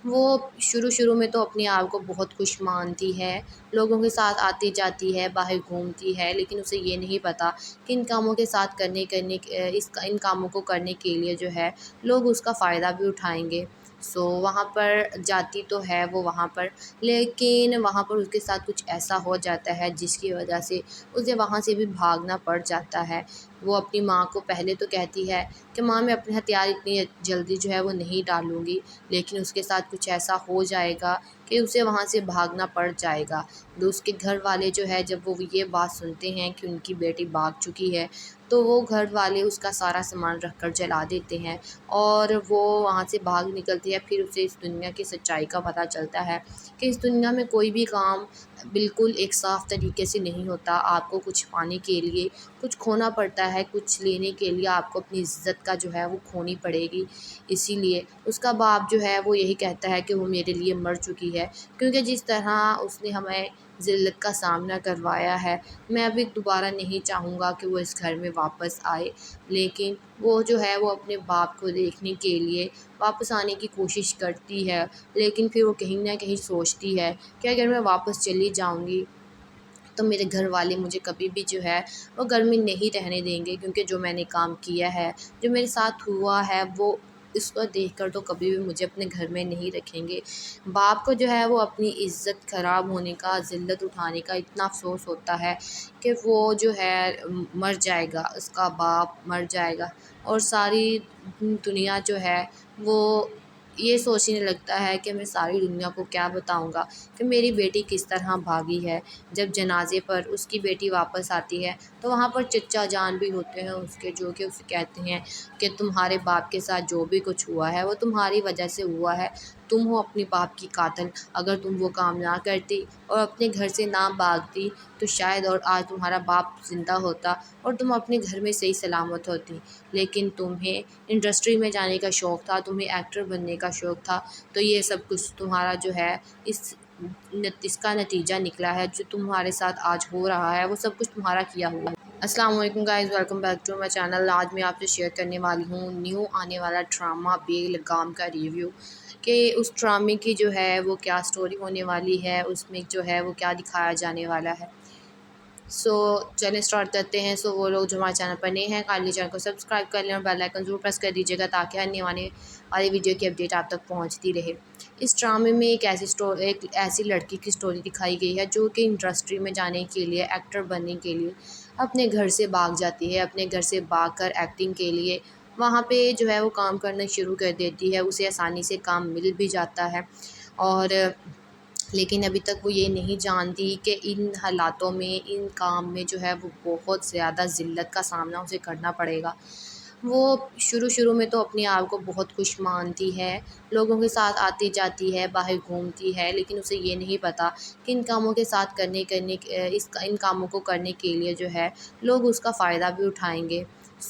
Speaker 1: वो शुरू-शुरू में तो अपने आप को बहुत खुश मानती है, लोगों के साथ आती-जाती है, बाहर घूमती है, लेकिन उसे ये नहीं पता कि इन कामों के साथ इन कामों को करने के लिए जो है लोग उसका फ़ायदा भी उठाएँगे। वहाँ पर जाती तो है वो वहाँ पर, लेकिन वहाँ पर उसके साथ कुछ ऐसा हो जाता है जिसकी वजह से उसे वहाँ से भी भागना पड़ जाता है। वो अपनी माँ को पहले तो कहती है कि माँ, मैं अपने हथियार इतनी जल्दी जो है वो नहीं डालूँगी, लेकिन उसके साथ कुछ ऐसा हो जाएगा कि उसे वहाँ से भागना पड़ जाएगा। तो उसके घर वाले जो है जब वो ये बात सुनते हैं कि उनकी बेटी भाग चुकी है, तो वो घर वाले उसका सारा सामान रख कर जला देते हैं और वो वहाँ से भाग निकलती है। फिर उसे इस दुनिया की सच्चाई का पता चलता है कि इस दुनिया में कोई भी काम बिल्कुल एक साफ़ तरीके से नहीं होता। आपको कुछ पाने के लिए कुछ खोना पड़ता پڑتا ہے کچھ لینے کے لیے آپ کو اپنی عزت کا جو ہے وہ کھونی پڑے گی، اسی لیے اس کا باپ جو ہے وہ یہی کہتا ہے کہ وہ میرے لیے مر چکی ہے، کیونکہ جس طرح اس نے ہمیں ذلت کا سامنا کروایا ہے، میں ابھی دوبارہ نہیں چاہوں گا کہ وہ اس گھر میں واپس آئے، لیکن وہ جو ہے وہ اپنے باپ کو دیکھنے کے لیے واپس آنے کی کوشش کرتی ہے، لیکن پھر وہ کہیں نہ کہیں سوچتی ہے کہ اگر میں واپس چلی جاؤں گی تو میرے گھر والے مجھے کبھی بھی جو ہے وہ گھر میں نہیں رہنے دیں گے، کیونکہ جو میں نے کام کیا ہے، جو میرے ساتھ ہوا ہے، وہ اس کو دیکھ کر تو کبھی بھی مجھے اپنے گھر میں نہیں رکھیں گے۔ باپ کو جو ہے وہ اپنی عزت خراب ہونے کا، ذلت اٹھانے کا اتنا افسوس ہوتا ہے کہ وہ جو ہے مر جائے گا، اس کا باپ مر جائے گا، اور ساری دنیا جو ہے وہ یہ سوچنے لگتا ہے کہ میں ساری دنیا کو کیا بتاؤں گا کہ میری بیٹی کس طرح بھاگی ہے۔ جب جنازے پر اس کی بیٹی واپس آتی ہے تو وہاں پر چچا جان بھی ہوتے ہیں اس کے، جو کہ اسے کہتے ہیں کہ تمہارے باپ کے ساتھ جو بھی کچھ ہوا ہے وہ تمہاری وجہ سے ہوا ہے، تم ہو اپنے باپ کی قاتل، اگر تم وہ کام نہ کرتی اور اپنے گھر سے نہ بھاگتی تو شاید اور آج تمہارا باپ زندہ ہوتا اور تم اپنے گھر میں صحیح سلامت ہوتی، لیکن تمہیں انڈسٹری میں جانے کا شوق تھا، تمہیں ایکٹر بننے کا شوق تھا، تو یہ سب کچھ تمہارا جو ہے اس کا نتیجہ نکلا ہے، جو تمہارے ساتھ آج ہو رہا ہے وہ سب کچھ تمہارا کیا ہوا ہے۔ السلام علیکم guys, welcome back to my channel. آج میں آپ سے شیئر کرنے والی ہوں نیو آنے والا ڈرامہ بے لگام کا ریویو، کہ اس ڈرامے کی جو ہے وہ کیا سٹوری ہونے والی ہے، اس میں جو ہے وہ کیا دکھایا جانے والا ہے۔ چلیں سٹارٹ کرتے ہیں۔ وہ لوگ جو ہمارے چینل پر نئے ہیں کائنڈلی چینل کو سبسکرائب کر لیں اور بیل آئیکن ضرور پریس کر دیجیے گا تاکہ آنے والی ویڈیو کی اپڈیٹ آپ تک پہنچتی رہے۔ اس ڈرامے میں ایک ایسی لڑکی کی سٹوری دکھائی گئی ہے جو کہ انڈسٹری میں جانے کے لیے، ایکٹر بننے کے لیے اپنے گھر سے بھاگ جاتی ہے، اپنے گھر سے بھاگ کر ایکٹنگ کے لیے وہاں پہ جو ہے وہ کام کرنا شروع کر دیتی ہے، اسے آسانی سے کام مل بھی جاتا ہے، اور لیکن ابھی تک وہ یہ نہیں جانتی کہ ان حالاتوں میں، ان کام میں جو ہے وہ بہت زیادہ ذلت کا سامنا اسے کرنا پڑے گا۔ وہ شروع میں تو اپنے آپ کو بہت خوش مانتی ہے، لوگوں کے ساتھ آتی جاتی ہے، باہر گھومتی ہے، لیکن اسے یہ نہیں پتہ کہ ان کاموں کے ساتھ ان کاموں کو کرنے کے لیے جو ہے لوگ اس کا فائدہ بھی اٹھائیں گے۔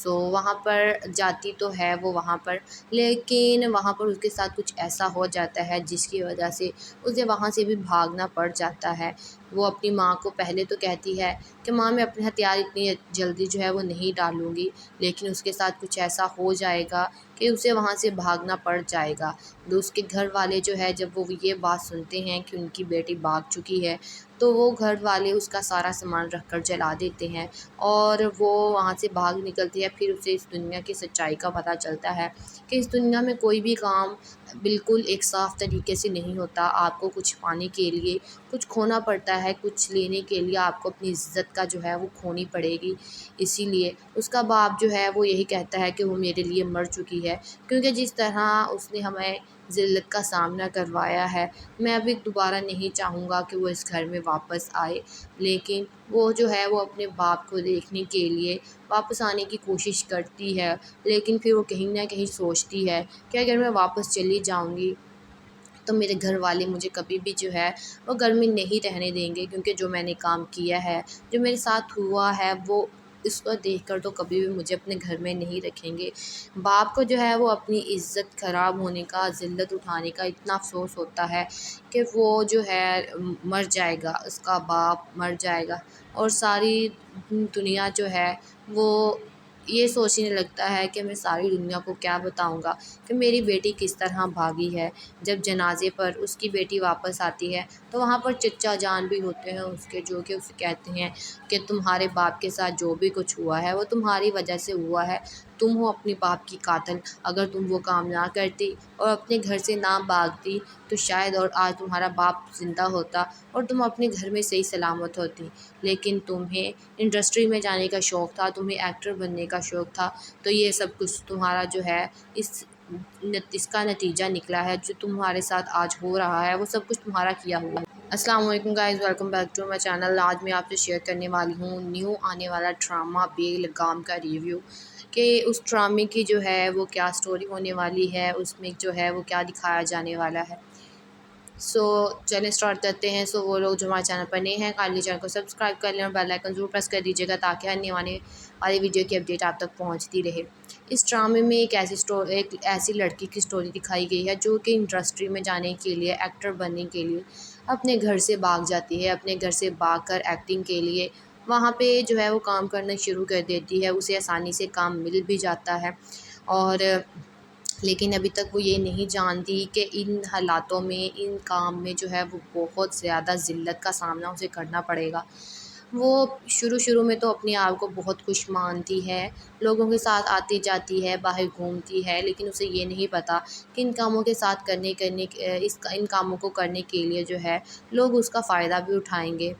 Speaker 1: وہاں پر جاتی تو ہے وہ وہاں پر، لیکن وہاں پر اس کے ساتھ کچھ ایسا ہو جاتا ہے جس کی وجہ سے اسے وہاں سے بھی بھاگنا پڑ جاتا ہے۔ وہ اپنی ماں کو پہلے تو کہتی ہے کہ ماں میں اپنے ہتھیار اتنی جلدی جو ہے وہ نہیں ڈالوں گی، لیکن اس کے ساتھ کچھ ایسا ہو جائے گا کہ اسے وہاں سے بھاگنا پڑ جائے گا۔ اس کے گھر والے جو ہے جب وہ یہ بات سنتے ہیں کہ ان کی بیٹی بھاگ چکی ہے تو وہ گھر والے اس کا سارا سامان رکھ کر جلا دیتے ہیں، اور وہ وہاں سے بھاگ نکلتی ہے۔ پھر اسے اس دنیا کی سچائی کا پتہ چلتا ہے کہ اس دنیا میں کوئی بھی کام بالکل ایک صاف طریقے سے نہیں ہوتا، آپ کو کچھ پانے کے لیے کچھ کھونا پڑتا ہے، کچھ لینے کے لیے آپ کو اپنی عزت کا جو ہے وہ کھونی پڑے گی، اسی لیے اس کا باپ جو ہے وہ یہی کہتا ہے کہ وہ میرے لیے مر چکی ہے، کیونکہ جس طرح اس نے ہمیں ذلت کا سامنا کروایا ہے، میں ابھی دوبارہ نہیں چاہوں گا کہ وہ اس گھر میں واپس آئے، لیکن وہ جو ہے وہ اپنے باپ کو دیکھنے کے لیے واپس آنے کی کوشش کرتی ہے، لیکن پھر وہ کہیں نہ کہیں سوچتی ہے کہ اگر میں واپس چلی جاؤں گی تو میرے گھر والے مجھے کبھی بھی جو ہے وہ گھر میں نہیں رہنے دیں گے، کیونکہ جو میں نے کام کیا ہے، جو میرے ساتھ ہوا ہے، وہ اس کو دیکھ کر تو کبھی بھی مجھے اپنے گھر میں نہیں رکھیں گے۔ باپ کو جو ہے وہ اپنی عزت خراب ہونے کا، ذلت اٹھانے کا اتنا افسوس ہوتا ہے کہ وہ جو ہے مر جائے گا، اس کا باپ مر جائے گا، اور ساری دنیا جو ہے وہ یہ سوچنے لگتا ہے کہ میں ساری دنیا کو کیا بتاؤں گا کہ میری بیٹی کس طرح بھاگی ہے۔ جب جنازے پر اس کی بیٹی واپس آتی ہے تو وہاں پر چچا جان بھی ہوتے ہیں اس کے، جو کہ اسے کہتے ہیں کہ تمہارے باپ کے ساتھ جو بھی کچھ ہوا ہے وہ تمہاری وجہ سے ہوا ہے، تم ہو اپنے باپ کی قاتل، اگر تم وہ کام نہ کرتی اور اپنے گھر سے نہ بھاگتی تو شاید اور آج تمہارا باپ زندہ ہوتا اور تم اپنے گھر میں صحیح سلامت ہوتی، لیکن تمہیں انڈسٹری میں جانے کا شوق تھا، تمہیں ایکٹر بننے کا شوق تھا، تو یہ سب کچھ تمہارا جو ہے اس کا نتیجہ نکلا ہے، جو تمہارے ساتھ آج ہو رہا ہے وہ سب کچھ تمہارا کیا ہوا ہے۔ السلام علیکم guys, welcome back to my channel. آج میں آپ سے شیئر کرنے والی ہوں نیو آنے والا ڈرامہ بے لگام کا ریویو، کہ اس ڈرامے کی جو ہے وہ کیا سٹوری ہونے والی ہے، اس میں جو ہے وہ کیا دکھایا جانے والا ہے۔ सो चलें स्टार्ट करते हैं। वो लोग जो हमारे चैनल पर नए हैं काइंडली चैनल को सब्सक्राइब कर लें और बेल आइकन ज़रूर प्रेस कर दीजिएगा ताकि आने वाली वीडियो की अपडेट आप तक पहुंचती रहे। इस ड्रामे में एक ऐसी लड़की की स्टोरी दिखाई गई है जो कि इंडस्ट्री में जाने के लिए, एक्टर बनने के लिए अपने घर से भाग जाती है। अपने घर से भाग कर एक्टिंग के लिए वहाँ पे जो है वो काम करना शुरू कर देती है। उसे आसानी से काम मिल भी जाता है और लेकिन अभी तक वो ये नहीं जानती कि इन हालातों में, इन काम में जो है वो बहुत ज़्यादा ज़िल्लत का सामना उसे करना पड़ेगा। वो शुरू में तो अपने आप को बहुत खुश मानती है, लोगों के साथ आती-जाती है, बाहर घूमती है, लेकिन उसे ये नहीं पता कि इन कामों के साथ इन कामों को करने के लिए जो है लोग उसका फ़ायदा भी उठाएँगे।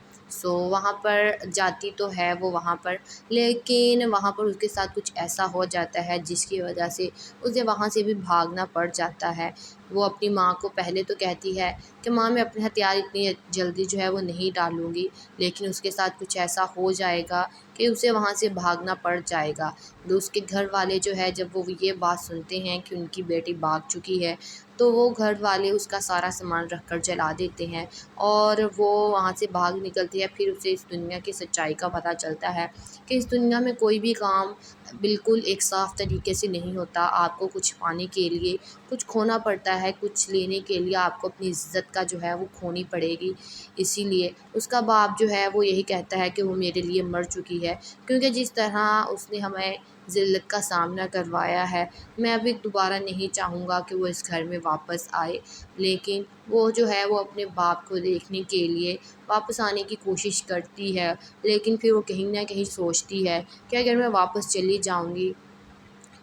Speaker 1: वहाँ पर जाती तो है वो वहाँ पर, लेकिन वहाँ पर उसके साथ कुछ ऐसा हो जाता है जिसकी वजह से उसे वहाँ से भी भागना पड़ जाता है। वो अपनी माँ को पहले तो कहती है कि माँ, मैं अपने हथियार इतनी जल्दी जो है वो नहीं डालूँगी, लेकिन उसके साथ कुछ ऐसा हो जाएगा कि उसे वहाँ से भागना पड़ जाएगा। तो उसके घर वाले जो है जब वो ये बात सुनते हैं कि उनकी बेटी भाग चुकी है, तो वो घर वाले उसका सारा सामान रख कर जला देते हैं और वो वहाँ से भाग निकलती है। फिर उसे इस दुनिया की सच्चाई का पता चलता है कि इस दुनिया में कोई भी काम बिल्कुल एक साफ़ तरीके से नहीं होता। आपको कुछ पाने के लिए कुछ खोना पड़ता है, कुछ लेने के लिए आपको अपनी इज़्ज़त का जो है वो खोनी पड़ेगी। इसीलिए उसका बाप जो है वो यही कहता है कि वो मेरे लिए मर चुकी है, क्योंकि जिस तरह उसने हमें ज़िल्लत का सामना करवाया है, मैं अभी दोबारा नहीं चाहूँगा कि वो इस घर में वापस आए। लेकिन वो जो है वो अपने बाप को देखने के लिए वापस आने की कोशिश करती है, लेकिन फिर वो कहीं न कहीं सोचती है कि अगर मैं वापस चली जाऊँगी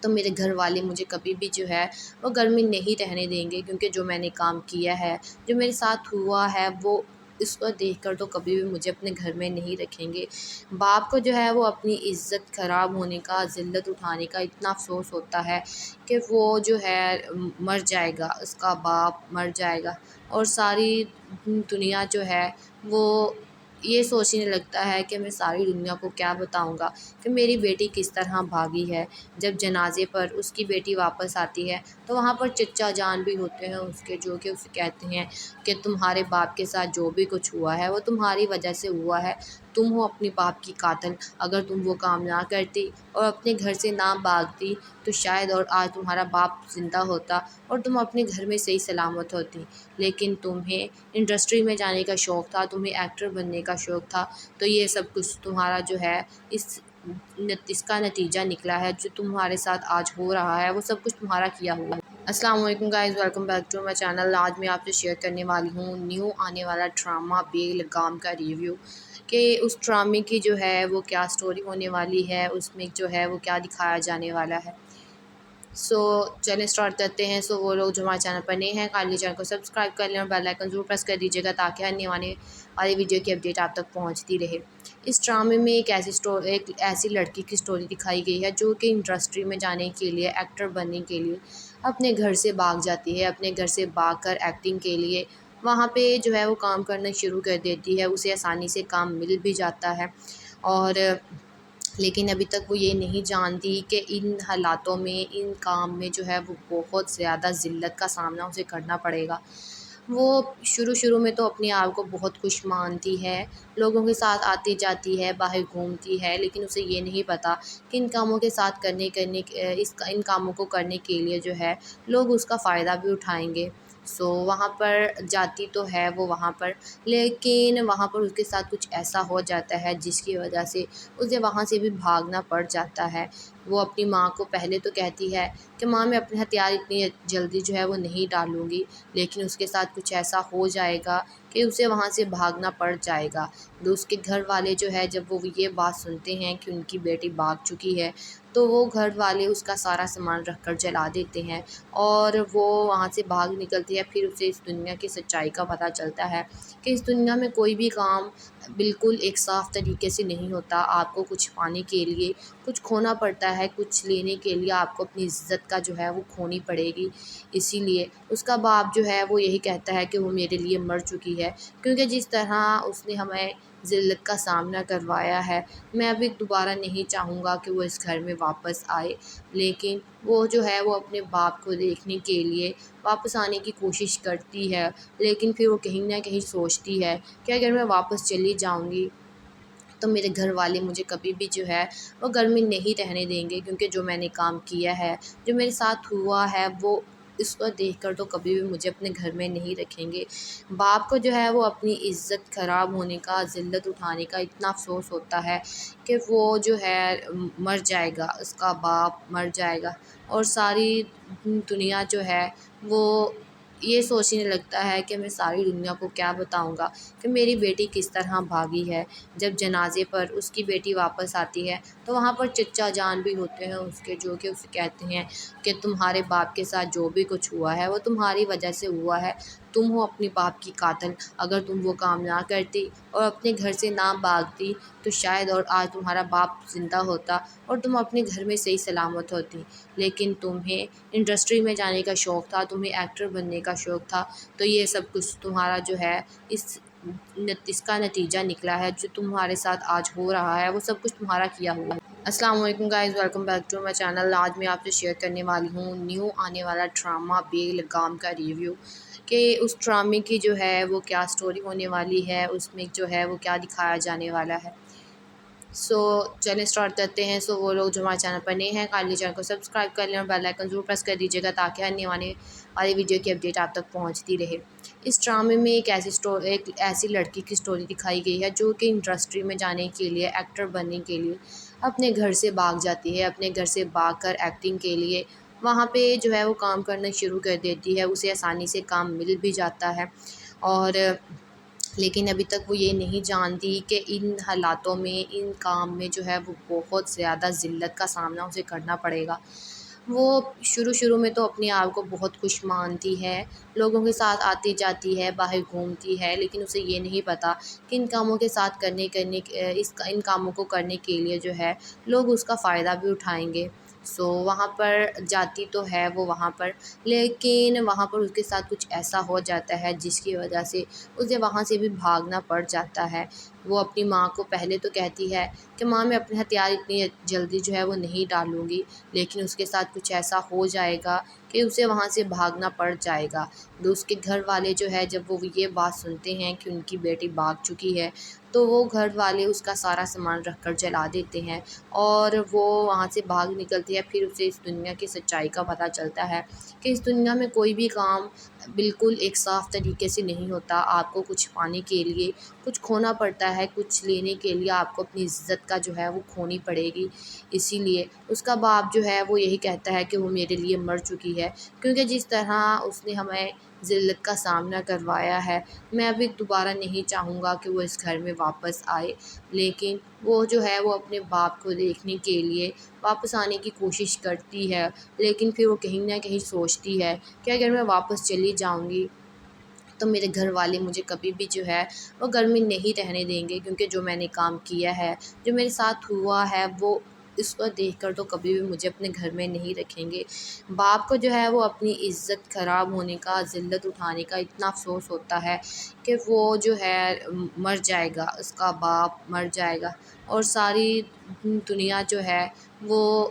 Speaker 1: तो मेरे घर वाले मुझे कभी भी जो है वो घर में नहीं रहने देंगे, क्योंकि जो मैंने काम किया है, जो मेरे साथ हुआ है, वो इसको देखकर तो कभी भी मुझे अपने घर में नहीं रखेंगे। बाप को जो है वो अपनी इज़्ज़त ख़राब होने का, ज़िल्लत उठाने का इतना अफ़सोस होता है कि वो जो है मर जाएगा, उसका बाप मर जाएगा और सारी दुनिया जो है वो ये सोचने लगता है कि मैं सारी दुनिया को क्या बताऊँगा कि मेरी बेटी किस तरह भागी है। जब जनाज़े पर उसकी बेटी वापस आती है तो वहाँ पर चचा जान भी होते हैं उसके, जो कि उसे कहते हैं कि तुम्हारे बाप के साथ जो भी कुछ हुआ है वो तुम्हारी वजह से हुआ है। तुम हो अपने बाप की कातिल। अगर तुम वो काम ना करती और अपने घर से ना भागती तो शायद और आज तुम्हारा बाप ज़िंदा होता और तुम अपने घर में सही सलामत होती। लेकिन तुम्हें इंडस्ट्री में जाने का शौक़ था, तुम्हें एक्टर बनने का शौक़ था, तो ये सब कुछ तुम्हारा जो है इसका नतीजा निकला है। जो तुम्हारे साथ आज हो रहा है वो सब कुछ तुम्हारा किया हुआ है। अस्सलाम वालेकुम guys, welcome back to my channel. आज मैं आपसे शेयर करने वाली हूँ न्यू आने वाला ड्रामा बेलगाम का रिव्यू, कि उस ड्रामे की जो है वो क्या स्टोरी होने वाली है, उसमें जो है वो क्या दिखाया जाने वाला है। चलें स्टार्ट करते हैं। वो लोग जो हमारे चैनल पर नए हैं काइंडली चैनल को सब्सक्राइब कर लें और बेल आइकन ज़रूर प्रेस कर दीजिएगा ताकि आने वाली वीडियो की अपडेट आप तक पहुंचती रहे। इस ड्रामे में एक ऐसी लड़की की स्टोरी दिखाई गई है जो कि इंडस्ट्री में जाने के लिए, एक्टर बनने के लिए अपने घर से भाग जाती है। अपने घर से भाग कर एक्टिंग के लिए वहाँ पे जो है वो काम करना शुरू कर देती है। उसे आसानी से काम मिल भी जाता है और लेकिन अभी तक वो ये नहीं जानती कि इन हालातों में, इन काम में जो है वो बहुत ज़्यादा ज़िल्लत का सामना उसे करना पड़ेगा। वो शुरू में तो अपने आप को बहुत खुश मानती है, लोगों के साथ आती-जाती है, बाहर घूमती है, लेकिन उसे ये नहीं पता कि इन कामों के साथ इन कामों को करने के लिए जो है लोग उसका फ़ायदा भी उठाएँगे। वहाँ पर जाती तो है वो वहाँ पर, लेकिन वहाँ पर उसके साथ कुछ ऐसा हो जाता है जिसकी वजह से उसे वहाँ से भी भागना पड़ जाता है। वो अपनी माँ को पहले तो कहती है कि माँ, मैं अपने हथियार इतनी जल्दी जो है वो नहीं डालूँगी, लेकिन उसके साथ कुछ ऐसा हो जाएगा कि उसे वहाँ से भागना पड़ जाएगा। तो उसके घर वाले जो है जब वो ये बात सुनते हैं कि उनकी बेटी भाग चुकी है, तो वो घर वाले उसका सारा सामान रख कर जला देते हैं और वो वहाँ से भाग निकलती है। फिर उसे इस दुनिया की सच्चाई का पता चलता है कि इस दुनिया में कोई भी काम बिल्कुल एक साफ़ तरीके से नहीं होता। आपको कुछ पाने के लिए कुछ खोना पड़ता ہے کچھ لینے کے لیے آپ کو اپنی عزت کا جو ہے وہ کھونی پڑے گی، اسی لیے اس کا باپ جو ہے وہ یہی کہتا ہے کہ وہ میرے لیے مر چکی ہے، کیونکہ جس طرح اس نے ہمیں ذلت کا سامنا کروایا ہے، میں ابھی دوبارہ نہیں چاہوں گا کہ وہ اس گھر میں واپس آئے، لیکن وہ جو ہے وہ اپنے باپ کو دیکھنے کے لیے واپس آنے کی کوشش کرتی ہے، لیکن پھر وہ کہیں نہ کہیں سوچتی ہے کہ اگر میں واپس چلی جاؤں گی تو میرے گھر والے مجھے کبھی بھی جو ہے وہ گھر میں نہیں رہنے دیں گے، کیونکہ جو میں نے کام کیا ہے، جو میرے ساتھ ہوا ہے، وہ اس کو دیکھ کر تو کبھی بھی مجھے اپنے گھر میں نہیں رکھیں گے۔ باپ کو جو ہے وہ اپنی عزت خراب ہونے کا، ذلت اٹھانے کا اتنا افسوس ہوتا ہے کہ وہ جو ہے مر جائے گا، اس کا باپ مر جائے گا، اور ساری دنیا جو ہے وہ یہ سوچنے لگتا ہے کہ میں ساری دنیا کو کیا بتاؤں گا کہ میری بیٹی کس طرح بھاگی ہے۔ جب جنازے پر اس کی بیٹی واپس آتی ہے تو وہاں پر چچا جان بھی ہوتے ہیں اس کے، جو کہ اسے کہتے ہیں کہ تمہارے باپ کے ساتھ جو بھی کچھ ہوا ہے وہ تمہاری وجہ سے ہوا ہے، تم ہو اپنی باپ کی قاتل، اگر تم وہ کام نہ کرتی اور اپنے گھر سے نہ بھاگتی تو شاید اور آج تمہارا باپ زندہ ہوتا اور تم اپنے گھر میں صحیح سلامت ہوتی، لیکن تمہیں انڈسٹری میں جانے کا شوق تھا، تمہیں ایکٹر بننے کا شوق تھا، تو یہ سب کچھ تمہارا جو ہے اس کا نتیجہ نکلا ہے، جو تمہارے ساتھ آج ہو رہا ہے وہ سب کچھ تمہارا کیا ہوا ہے۔ السلام علیکم guys, welcome back to my channel. آج میں آپ سے شیئر کرنے والی ہوں نیو آنے والا ڈرامہ بے لگام کا ریویو، کہ اس ڈرامے کی جو ہے وہ کیا سٹوری ہونے والی ہے، اس میں جو ہے وہ کیا دکھایا جانے والا ہے۔ چلیں سٹارٹ کرتے ہیں۔ وہ لوگ جو ہمارے چینل پر نئے ہیں کائنڈلی چینل کو سبسکرائب کر لیں اور بیل آئیکن ضرور پریس کر دیجیے گا تاکہ آنے والی ویڈیو کی اپڈیٹ آپ تک پہنچتی رہے۔ اس ڈرامے میں ایک ایسی لڑکی کی سٹوری دکھائی گئی ہے جو کہ انڈسٹری میں جانے کے لیے، ایکٹر بننے کے لیے اپنے گھر سے بھاگ جاتی ہے، اپنے گھر سے بھاگ کر ایکٹنگ کے لیے وہاں پہ جو ہے وہ کام کرنا شروع کر دیتی ہے، اسے آسانی سے کام مل بھی جاتا ہے، اور لیکن ابھی تک وہ یہ نہیں جانتی کہ ان حالاتوں میں، ان کام میں جو ہے وہ بہت زیادہ ذلت کا سامنا اسے کرنا پڑے گا۔ وہ شروع میں تو اپنے آپ کو بہت خوش مانتی ہے، لوگوں کے ساتھ آتی جاتی ہے، باہر گھومتی ہے، لیکن اسے یہ نہیں پتہ کہ ان کاموں کے ساتھ ان کاموں کو کرنے کے لیے جو ہے لوگ اس کا فائدہ بھی اٹھائیں گے۔ وہاں پر جاتی تو ہے وہ وہاں پر، لیکن وہاں پر اس کے ساتھ کچھ ایسا ہو جاتا ہے جس کی وجہ سے اسے وہاں سے بھی بھاگنا پڑ جاتا ہے۔ وہ اپنی ماں کو پہلے تو کہتی ہے کہ ماں میں اپنے ہتھیار اتنی جلدی جو ہے وہ نہیں ڈالوں گی، لیکن اس کے ساتھ کچھ ایسا ہو جائے گا کہ اسے وہاں سے بھاگنا پڑ جائے گا۔ اس کے گھر والے جو ہے جب وہ یہ بات سنتے ہیں کہ ان کی بیٹی بھاگ چکی ہے تو وہ گھر والے اس کا سارا سامان رکھ کر جلا دیتے ہیں، اور وہ وہاں سے بھاگ نکلتی ہے۔ پھر اسے اس دنیا کی سچائی کا پتہ چلتا ہے کہ اس دنیا میں کوئی بھی کام بالکل ایک صاف طریقے سے نہیں ہوتا، آپ کو کچھ پانے کے لیے کچھ کھونا پڑتا ہے، کچھ لینے کے لیے آپ کو اپنی عزت کا جو ہے وہ کھونی پڑے گی، اسی لیے اس کا باپ جو ہے وہ یہی کہتا ہے کہ وہ میرے لیے مر چکی ہے، کیونکہ جس طرح اس نے ہمیں ذلت کا سامنا کروایا ہے، میں ابھی دوبارہ نہیں چاہوں گا کہ وہ اس گھر میں واپس آئے، لیکن وہ جو ہے وہ اپنے باپ کو دیکھنے کے لیے واپس آنے کی کوشش کرتی ہے، لیکن پھر وہ کہیں نہ کہیں سوچتی ہے کہ اگر میں واپس چلی جاؤں گی تو میرے گھر والے مجھے کبھی بھی جو ہے وہ گھر میں نہیں رہنے دیں گے، کیونکہ جو میں نے کام کیا ہے، جو میرے ساتھ ہوا ہے، وہ اس کو دیکھ کر تو کبھی بھی مجھے اپنے گھر میں نہیں رکھیں گے۔ باپ کو جو ہے وہ اپنی عزت خراب ہونے کا، ذلت اٹھانے کا اتنا افسوس ہوتا ہے کہ وہ جو ہے مر جائے گا، اس کا باپ مر جائے گا، اور ساری دنیا جو ہے وہ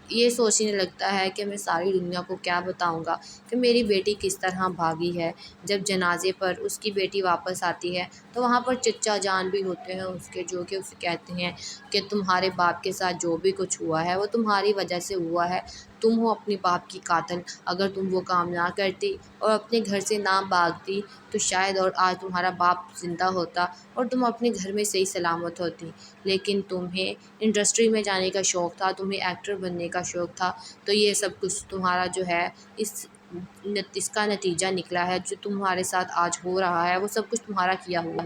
Speaker 1: یہ سوچنے لگتا ہے کہ میں ساری دنیا کو کیا بتاؤں گا کہ میری بیٹی کس طرح بھاگی ہے۔ جب جنازے پر اس کی بیٹی واپس آتی ہے تو وہاں پر چچا جان بھی ہوتے ہیں اس کے، جو کہ اسے کہتے ہیں کہ تمہارے باپ کے ساتھ جو بھی کچھ ہوا ہے وہ تمہاری وجہ سے ہوا ہے، تم ہو اپنی باپ کی قاتل، اگر تم وہ کام نہ کرتی اور اپنے گھر سے نہ بھاگتی تو شاید اور آج تمہارا باپ زندہ ہوتا اور تم اپنے گھر میں صحیح سلامت ہوتی، لیکن تمہیں انڈسٹری میں جانے کا شوق تھا، تمہیں ایکٹر بننے کا شوق تھا، تو یہ سب کچھ تمہارا جو ہے اس کا نتیجہ نکلا ہے، جو تمہارے ساتھ آج ہو رہا ہے وہ سب کچھ تمہارا کیا ہوا ہے۔